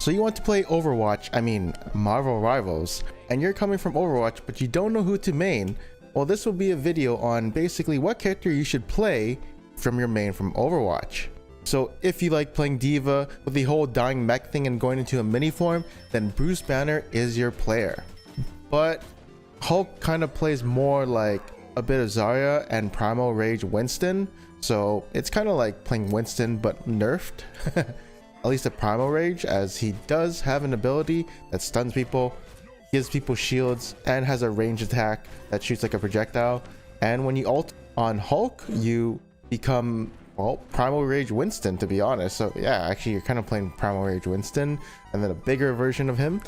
So you want to play Overwatch, I mean Marvel Rivals, and you're coming from Overwatch but you don't know who to main. Well, this will be a video on basically what character you should play from your main from Overwatch. So if you like playing D.Va with the whole dying mech thing and going into a mini form, then Bruce Banner is your player. But Hulk kind of plays more like a bit of Zarya and Primal Rage Winston, so it's kind of like playing Winston but nerfed. At least a Primal Rage, as he does have an ability that stuns people, gives people shields, and has a range attack that shoots like a projectile. And when you ult on Hulk, you become, well, Primal Rage Winston, to be honest. So yeah, actually you're kind of playing Primal Rage Winston and then a bigger version of him.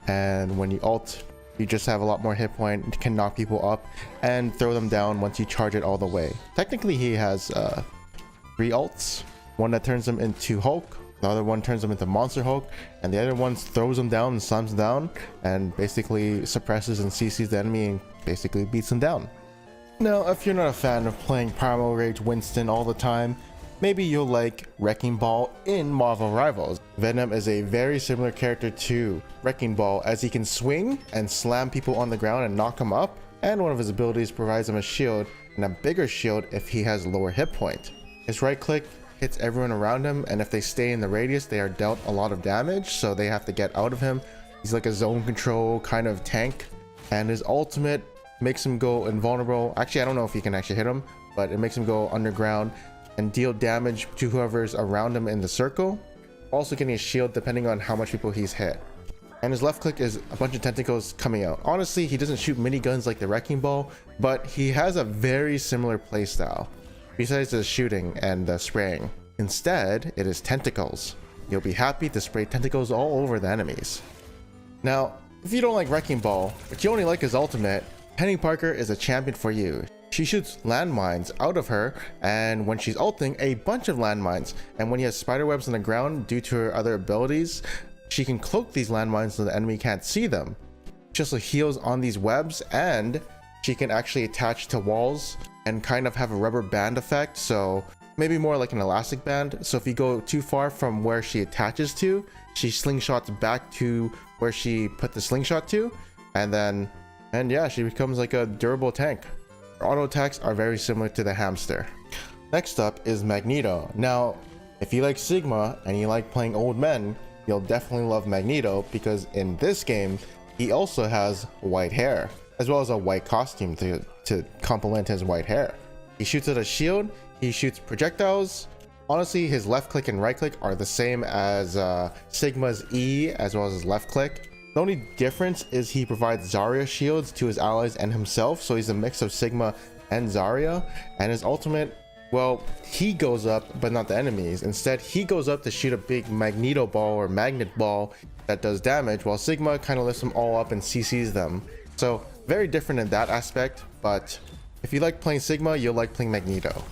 And when you ult, you just have a lot more hit point, can knock people up and throw them down once you charge it all the way. Technically he has 3 ults, one that turns him into Hulk, the other one turns him into Monster Hulk, and the other one throws him down and slams him down and basically suppresses and CCs the enemy and basically beats him down. Now, if you're not a fan of playing Primal Rage Winston all the time, maybe you'll like Wrecking Ball in Marvel Rivals. Venom is a very similar character to Wrecking Ball, as he can swing and slam people on the ground and knock them up, and one of his abilities provides him a shield, and a bigger shield if he has lower hit point. His right click hits everyone around him, and if they stay in the radius they are dealt a lot of damage, so they have to get out of him. He's like a zone control kind of tank, and his ultimate makes him go invulnerable. Actually, I don't know if you can actually hit him, but it makes him go underground and deal damage to whoever's around him in the circle, also getting a shield depending on how much people he's hit. And his left click is a bunch of tentacles coming out. Honestly, he doesn't shoot miniguns like the Wrecking Ball, but he has a very similar playstyle besides the shooting and the spraying. Instead, it is tentacles. You'll be happy to spray tentacles all over the enemies. Now, if you don't like Wrecking Ball, but you only like his ultimate, Penny Parker is a champion for you. She shoots landmines out of her, and when she's ulting, a bunch of landmines. And when he has spiderwebs on the ground due to her other abilities, she can cloak these landmines so the enemy can't see them. She also heals on these webs, and she can actually attach to walls and kind of have a rubber band effect, so maybe more like an elastic band. So if you go too far from where she attaches to, she slingshots back to where she put the slingshot to, and yeah, she becomes like a durable tank. Her auto attacks are very similar to the hamster. Next up is Magneto. Now, if you like Sigma and you like playing old men, you'll definitely love Magneto, because in this game he also has white hair, as well as a white costume to complement his white hair. He shoots at a shield, he shoots projectiles. Honestly, his left click and right click are the same as Sigma's E, as well as his left click. The only difference is he provides Zarya shields to his allies and himself, so he's a mix of Sigma and Zarya. And his ultimate, well, he goes up but not the enemies. Instead, he goes up to shoot a big Magneto ball or magnet ball that does damage, while Sigma kind of lifts them all up and CCs them. So very different in that aspect, but if you like playing Sigma, you'll like playing Magneto.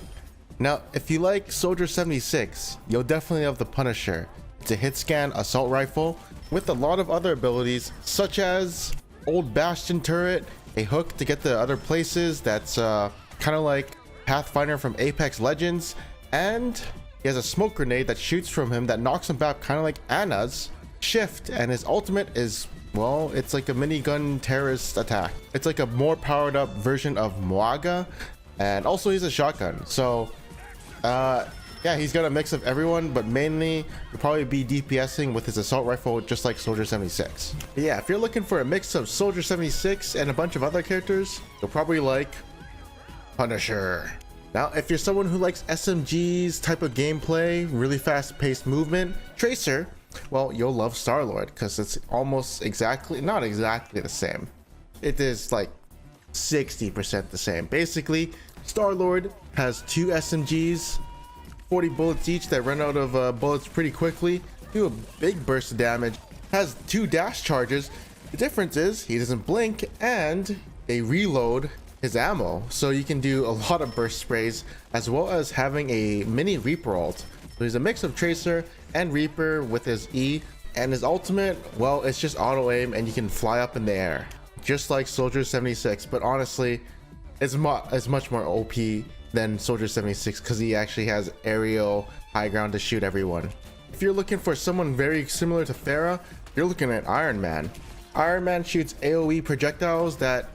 Now, if you like Soldier 76, you'll definitely love the Punisher. It's a hit scan assault rifle with a lot of other abilities, such as old Bastion turret, a hook to get to other places that's kind of like Pathfinder from Apex Legends, and he has a smoke grenade that shoots from him that knocks him back, kind of like Anna's shift. And his ultimate is, well, it's like a minigun terrorist attack. It's like a more powered up version of Moaga, and also he's a shotgun. So yeah, he's got a mix of everyone, but mainly he'll probably be DPSing with his assault rifle, just like Soldier 76. But yeah, if you're looking for a mix of Soldier 76 and a bunch of other characters, you'll probably like Punisher. Now, if you're someone who likes SMGs type of gameplay, really fast paced movement, Tracer, well, you'll love Star-Lord, because it's almost exactly, not exactly the same. It is like 60% the same. Basically, Star-Lord has 2 SMGs, 40 bullets each that run out of bullets pretty quickly, do a big burst of damage, has 2 dash charges. The difference is he doesn't blink, and they reload his ammo, so you can do a lot of burst sprays, as well as having a mini Reaper ult. So he's a mix of Tracer and Reaper with his E, and his ultimate, well, it's just auto aim and you can fly up in the air, just like Soldier 76. But honestly, it's much more OP than Soldier 76, because he actually has aerial high ground to shoot everyone. If you're looking for someone very similar to Pharah, you're looking at Iron Man. Iron Man shoots AoE projectiles that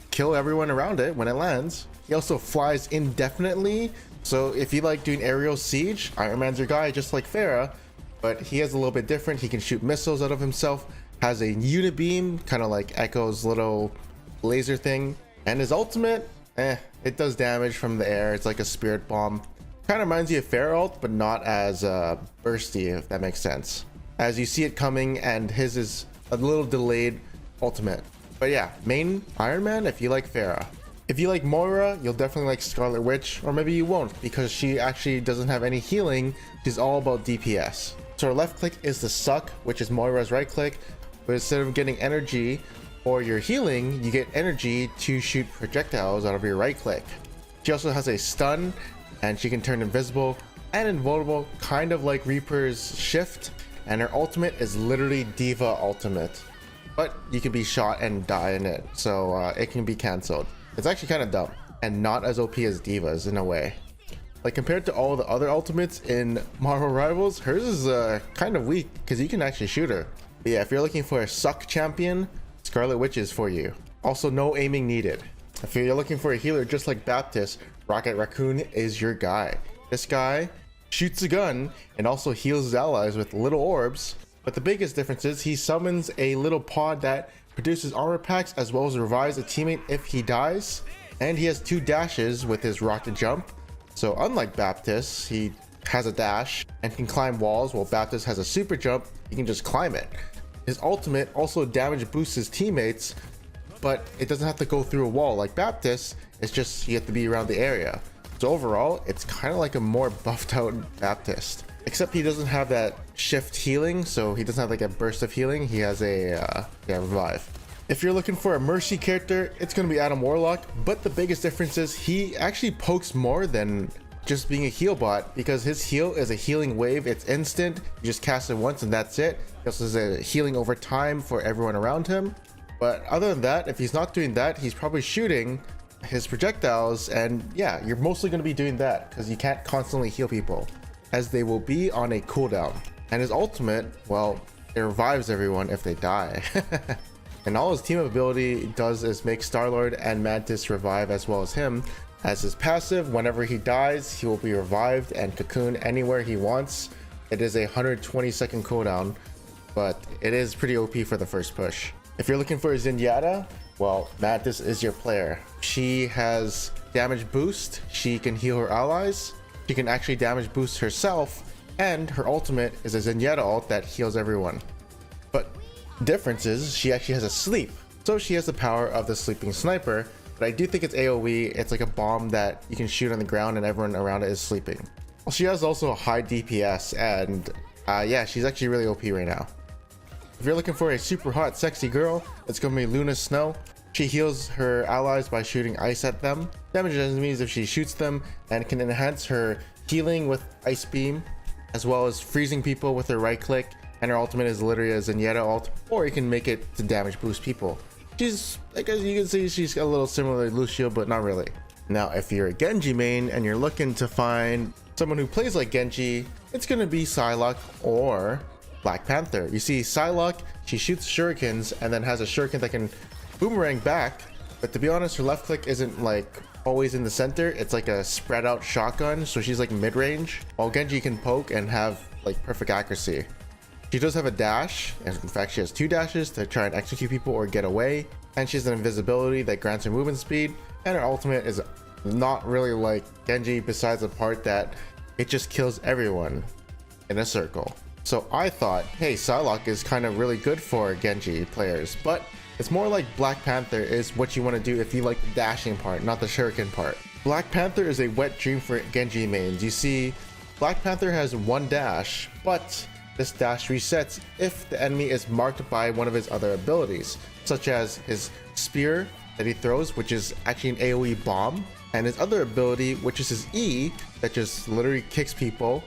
kill everyone around it when it lands. He also flies indefinitely, so if you like doing aerial siege, Iron Man's your guy, just like Pharah, but he is a little bit different. He can shoot missiles out of himself, has a unibeam, kind of like Echo's little laser thing, and his ultimate, it does damage from the air. It's like a spirit bomb. Kind of reminds you of Pharah ult, but not as bursty, if that makes sense. As you see it coming, and his is a little delayed ultimate. But yeah, main Iron Man if you like Pharah. If you like Moira, you'll definitely like Scarlet Witch, or maybe you won't because she actually doesn't have any healing. She's all about DPS. So her left click is the suck, which is Moira's right click, but instead of getting energy or your healing, you get energy to shoot projectiles out of your right click. She also has a stun, and she can turn invisible and invulnerable, kind of like Reaper's shift, and her ultimate is literally D.Va ultimate, but you can be shot and die in it, so it can be cancelled. It's actually kind of dumb and not as OP as D.Va's in a way. Like compared to all the other ultimates in Marvel Rivals, hers is kind of weak because you can actually shoot her. But yeah, if you're looking for a suck champion, Scarlet Witch is for you. Also, no aiming needed. If you're looking for a healer just like Baptiste, Rocket Raccoon is your guy. This guy shoots a gun and also heals his allies with little orbs. But the biggest difference is he summons a little pod that produces armor packs as well as revives a teammate if he dies. And he has 2 dashes with his rocket jump. So unlike Baptiste, he has a dash and can climb walls, while Baptiste has a super jump, he can just climb it. His ultimate also damage boosts his teammates, but it doesn't have to go through a wall like Baptiste. It's just you have to be around the area. So overall, it's kind of like a more buffed out Baptiste, except he doesn't have that shift healing, so he doesn't have like a burst of healing. He has a revive. If you're looking for a mercy character, it's going to be Adam Warlock, but the biggest difference is he actually pokes more than just being a heal bot, because his heal is a healing wave. It's instant, you just cast it once and that's it. He also has a healing over time for everyone around him. But other than that, if he's not doing that, he's probably shooting his projectiles, and yeah, you're mostly going to be doing that because you can't constantly heal people, as they will be on a cooldown. And his ultimate, well, it revives everyone if they die. And all his team ability does is make Star-Lord and Mantis revive as well as him. As his passive, whenever he dies, he will be revived and cocoon anywhere he wants. It is a 120-second cooldown, but it is pretty OP for the first push. If you're looking for a Zenyatta, well, Mantis is your player. She has damage boost, she can heal her allies, she can actually damage boost herself, and her ultimate is a Zenyatta ult that heals everyone. But the difference is she actually has a sleep, so she has the power of the sleeping sniper. But I do think it's AoE. It's like a bomb that you can shoot on the ground and everyone around it is sleeping. Well, she has also a high DPS, and yeah, she's actually really OP right now. If you're looking for a super hot sexy girl, it's gonna be Luna Snow. She heals her allies by shooting ice at them, damages enemies if she shoots them, and can enhance her healing with Ice Beam, as well as freezing people with her right click. And her ultimate is literally a Zenyatta ult, or you can make it to damage boost people. She's, like, as you can see, she's a little similar to Lucio, but not really. Now, if you're a Genji main and you're looking to find someone who plays like Genji, it's gonna be Psylocke or Black Panther. You see, Psylocke, she shoots shurikens and then has a shuriken that can boomerang back, but to be honest, her left click isn't like always in the center. It's like a spread out shotgun, so she's like mid-range, while Genji can poke and have like perfect accuracy. She does have a dash, and in fact she has 2 dashes to try and execute people or get away, and she has an invisibility that grants her movement speed, and her ultimate is not really like Genji, besides the part that it just kills everyone in a circle. So I thought, hey, Psylocke is kind of really good for Genji players, but it's more like Black Panther is what you want to do if you like the dashing part, not the shuriken part. Black Panther is a wet dream for Genji mains. You see, Black Panther has 1 dash, but this dash resets if the enemy is marked by one of his other abilities, such as his spear that he throws, which is actually an AoE bomb, and his other ability, which is his E, that just literally kicks people,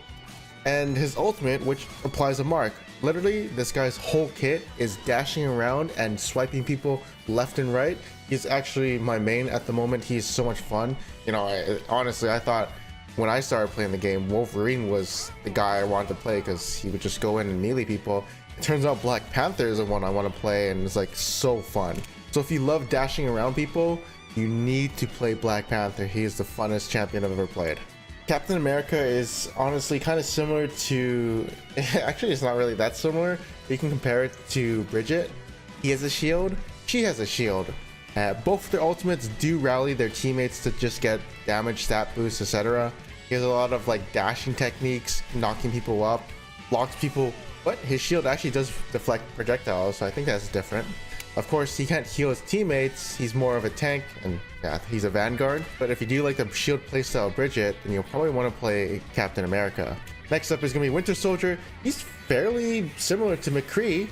and his ultimate, which applies a mark. Literally, this guy's whole kit is dashing around and swiping people left and right. He's actually my main at the moment. He's so much fun. You know, honestly, I thought when I started playing the game, Wolverine was the guy I wanted to play because he would just go in and melee people. It turns out Black Panther is the one I want to play, and it's like so fun. So if you love dashing around people, you need to play Black Panther. He is the funnest champion I've ever played. Captain America is honestly kind of similar to, actually it's not really that similar. You can compare it to Brigitte. He has a shield, she has a shield. Both their ultimates do rally their teammates to just get damage, stat boosts, etc. He has a lot of like dashing techniques, knocking people up, blocks people, but his shield actually does deflect projectiles, so I think that's different. Of course, he can't heal his teammates, he's more of a tank, and yeah, he's a vanguard. But if you do like the shield playstyle of Brigitte, then you'll probably want to play Captain America. Next up is going to be Winter Soldier. He's fairly similar to McCree,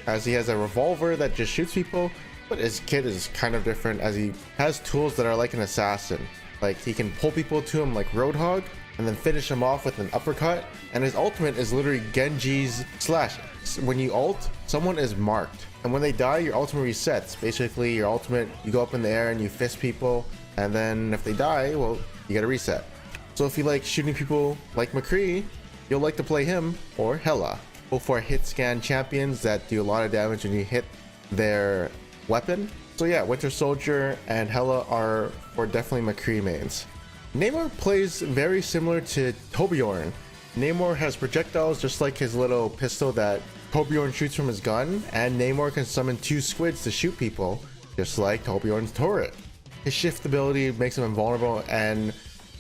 as he has a revolver that just shoots people, but his kit is kind of different as he has tools that are like an assassin. Like he can pull people to him like Roadhog, and then finish him off with an uppercut, and his ultimate is literally Genji's slash. When you ult, someone is marked, and when they die, your ultimate resets. Basically, your ultimate, you go up in the air and you fist people, and then if they die, well, you get a reset. So if you like shooting people like McCree, you'll like to play him or Hela. Both are hit scan champions that do a lot of damage when you hit their weapon. So yeah, Winter Soldier and Hela are for definitely McCree mains. Namor plays very similar to Torbjorn. Namor has projectiles just like his little pistol that Torbjorn shoots from his gun, and Namor can summon 2 squids to shoot people, just like Torbjorn's turret. His shift ability makes him invulnerable and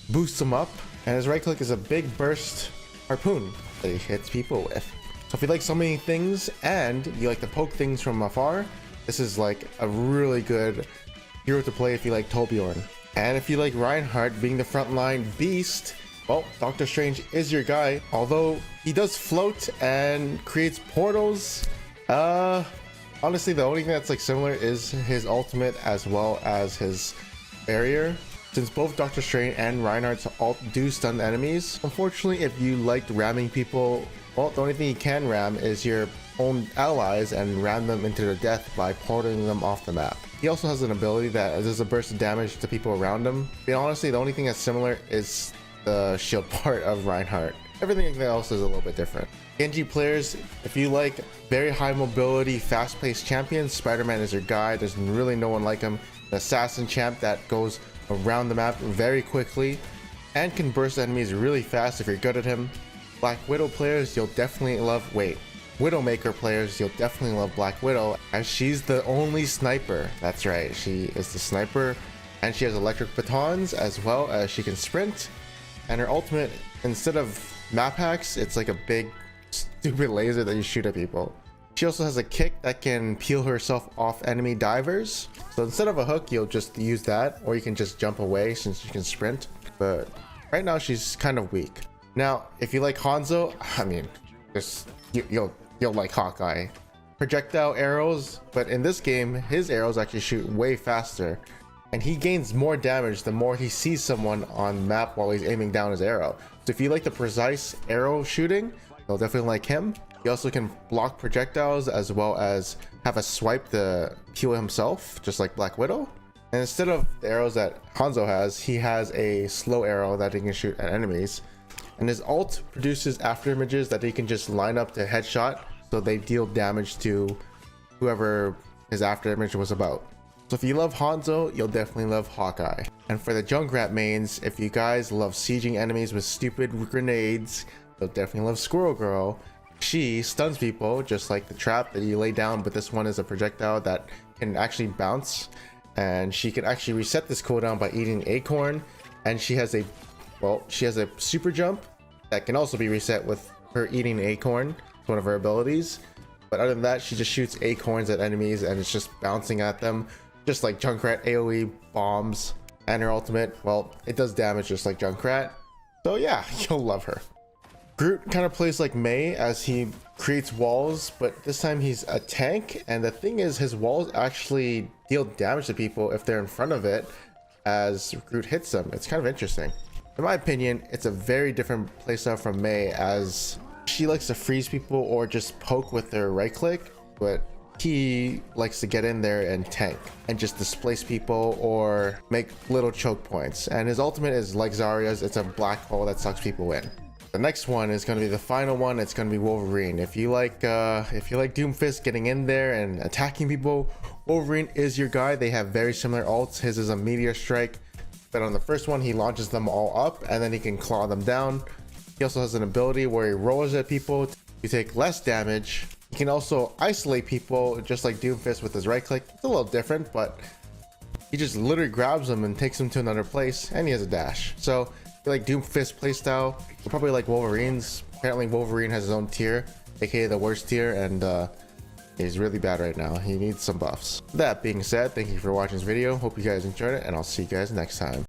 boosts him up, and his right click is a big burst harpoon that he hits people with. So if you like summoning things and you like to poke things from afar, this is like a really good hero to play if you like Torbjorn. And if you like Reinhardt being the frontline beast, well, Doctor Strange is your guy. Although he does float and creates portals. Honestly, the only thing that's like similar is his ultimate as well as his barrier. Since both Doctor Strange and Reinhardt's ult do stun enemies, unfortunately, if you liked ramming people, well, the only thing you can ram is your own allies and ram them into their death by portaling them off the map. He also has an ability that does a burst of damage to people around him. But honestly, the only thing that's similar is the shield part of Reinhardt. Everything else is a little bit different. Genji players, if you like very high mobility, fast-paced champions, Spider-Man is your guy. There's really no one like him. The assassin champ that goes around the map very quickly and can burst enemies really fast if you're good at him. Black Widow players, you'll definitely love, Widowmaker players, you'll definitely love Black Widow, as she's the only sniper. That's right, she is the sniper, and she has electric batons as well as she can sprint. And her ultimate, instead of map hacks, it's like a big stupid laser that you shoot at people. She also has a kick that can peel herself off enemy divers. So instead of a hook, you'll just use that, or you can just jump away since you can sprint. But right now she's kind of weak. Now, if you like Hanzo, I mean, you'll like Hawkeye. Projectile arrows, but in this game, his arrows actually shoot way faster, and he gains more damage the more he sees someone on the map while he's aiming down his arrow. So if you like the precise arrow shooting, you'll definitely like him. He also can block projectiles as well as have a swipe to heal himself, just like Black Widow. And instead of the arrows that Hanzo has, he has a slow arrow that he can shoot at enemies. And his ult produces after images that he can just line up to headshot, so they deal damage to whoever his after image was about. So if you love Hanzo, you'll definitely love Hawkeye. And for the Junkrat mains, if you guys love sieging enemies with stupid grenades, you'll definitely love Squirrel Girl. She stuns people just like the trap that you lay down, but this one is a projectile that can actually bounce, and she can actually reset this cooldown by eating acorn. And she has a super jump that can also be reset with her eating acorn. It's one of her abilities. But other than that, she just shoots acorns at enemies and it's just bouncing at them, just like Junkrat AoE bombs. And her ultimate, well, it does damage just like Junkrat. So yeah, you'll love her. Groot kind of plays like Mei, as he creates walls, but this time he's a tank. And the thing is, his walls actually deal damage to people if they're in front of it as Groot hits them. It's kind of interesting. In my opinion, it's a very different playstyle from Mei, as she likes to freeze people or just poke with her right click, but he likes to get in there and tank and just displace people or make little choke points. And his ultimate is like Zarya's, it's a black hole that sucks people in. The next one is going to be the final one. It's going to be Wolverine. If you like Doomfist getting in there and attacking people, Wolverine is your guy. They have very similar ults. His is a meteor strike, but on the first one he launches them all up and then he can claw them down. He also has an ability where he rolls at people. You take less damage. He can also isolate people just like Doomfist with his right click. It's a little different, but he just literally grabs them and takes them to another place, and he has a dash. So if you like Doomfist playstyle, you'll probably like Wolverine's. Apparently Wolverine has his own tier, aka the worst tier, and he's really bad right now. He needs some buffs. That being said, thank you for watching this video. Hope you guys enjoyed it, and I'll see you guys next time.